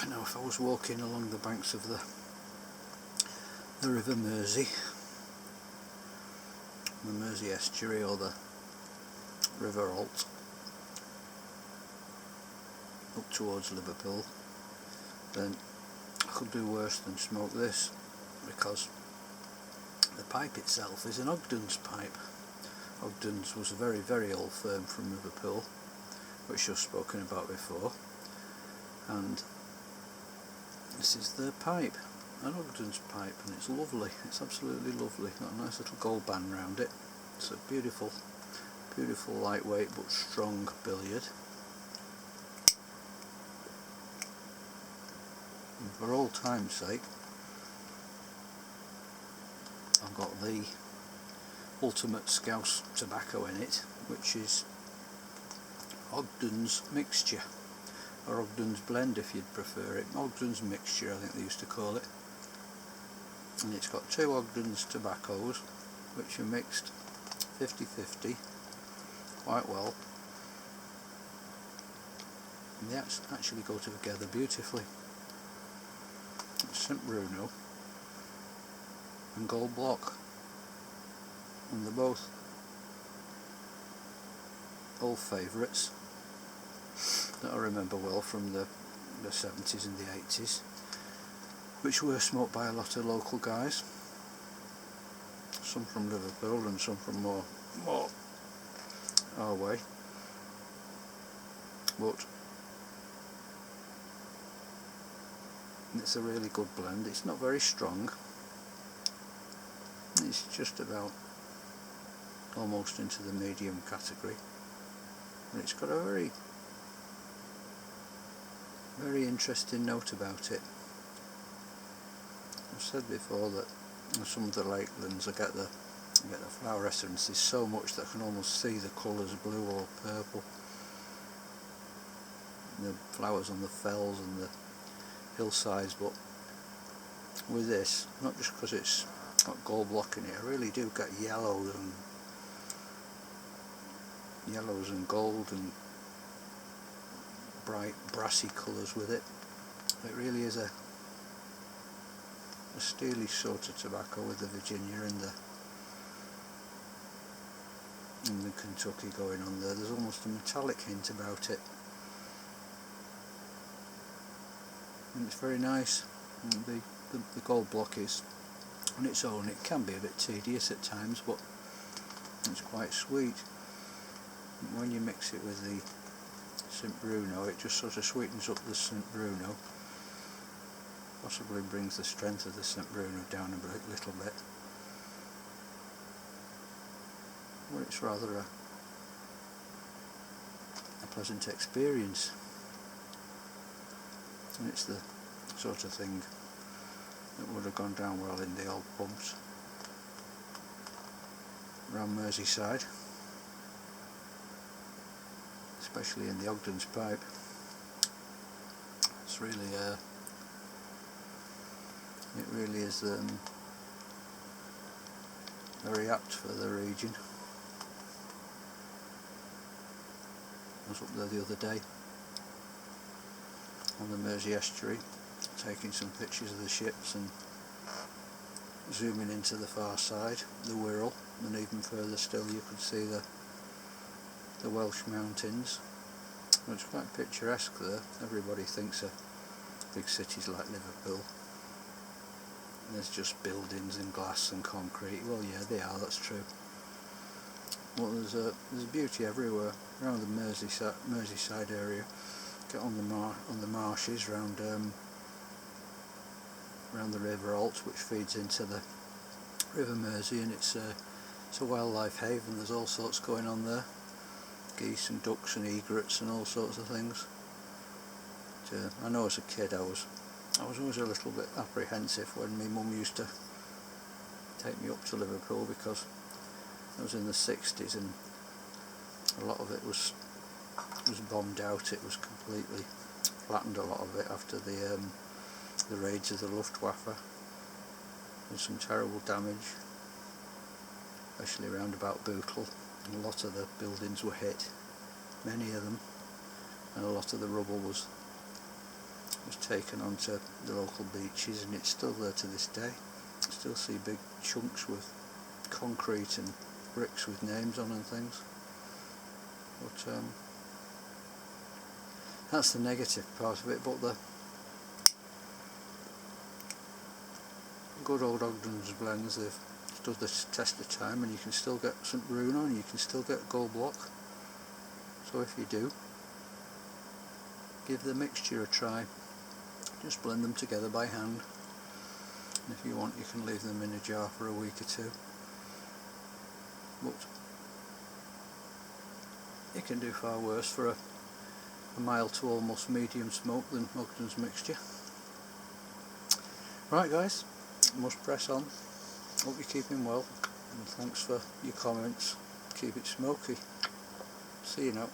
Now if I was walking along the banks of the River Mersey, the Mersey estuary or the River Alt, up towards Liverpool, then I could do worse than smoke this, because the pipe itself is an Ogdens pipe. Ogdens was a very, very old firm from Liverpool, which I've spoken about before, and this is their pipe, an Ogdens pipe, and it's lovely, it's absolutely lovely. Got a nice little gold band round it. It's a beautiful, beautiful lightweight but strong billiard. And for old time's sake, I've got the ultimate Scouse tobacco in it, which is Ogdens mixture, or Ogdens blend if you'd prefer it. Ogdens mixture, I think they used to call it. And it's got two Ogdens tobaccos which are mixed 50-50 quite well, and they actually go together beautifully. It's St Bruno and Gold Block, and they're both old favourites that I remember well from the 70s and the 80s, which were smoked by a lot of local guys, some from Liverpool and some from more our way. But it's a really good blend. It's not very strong, it's just about almost into the medium category, and it's got a very, very interesting note about it. I've said before that in some of the lakelands I get the flower essences so much that I can almost see the colours blue or purple. The flowers on the fells and the hillsides, but with this, not just because it's got gold block in it, I really do get yellows and gold and bright brassy colours with it. It really is a steely sort of tobacco with the Virginia and the Kentucky going on there. There's almost a metallic hint about it, and it's very nice. And the gold block is on its own, it can be a bit tedious at times, but it's quite sweet. And when you mix it with the St Bruno, it just sort of sweetens up the St Bruno, possibly brings the strength of the St Bruno down a little bit. Well, it's rather a pleasant experience, and it's the sort of thing that would have gone down well in the old pubs around Merseyside, especially in the Ogdens pipe. It's really it really is very apt for the region. I was up there the other day on the Mersey estuary, taking some pictures of the ships and zooming into the far side, the Wirral, and even further still you could see the Welsh mountains. It's quite picturesque there. Everybody thinks of big cities like Liverpool, there's just buildings and glass and concrete. Well, yeah, they are, that's true. Well, there's beauty everywhere around the Merseyside area. Get on the marshes round the River Alt, which feeds into the River Mersey, and it's a wildlife haven. There's all sorts going on there, geese and ducks and egrets and all sorts of things. I know as a kid I was always a little bit apprehensive when my mum used to take me up to Liverpool, because it was in the 60s and a lot of it was bombed out. It was completely flattened, a lot of it, after the raids of the Luftwaffe. There's some terrible damage, especially around about Bootle, and a lot of the buildings were hit, many of them, and a lot of the rubble was was taken onto the local beaches, and it's still there to this day. I still see big chunks with concrete and bricks with names on and things. But that's the negative part of it. But the good old Ogdens blends, they've stood the test of time, and you can still get St Bruno and you can still get gold block. So if you do, give the mixture a try. Just blend them together by hand, and if you want you can leave them in a jar for a week or two. But you can do far worse for a mild to almost medium smoke than Ogden's mixture. Right guys, must press on. Hope you're keeping well, and thanks for your comments. Keep it smoky. See you now.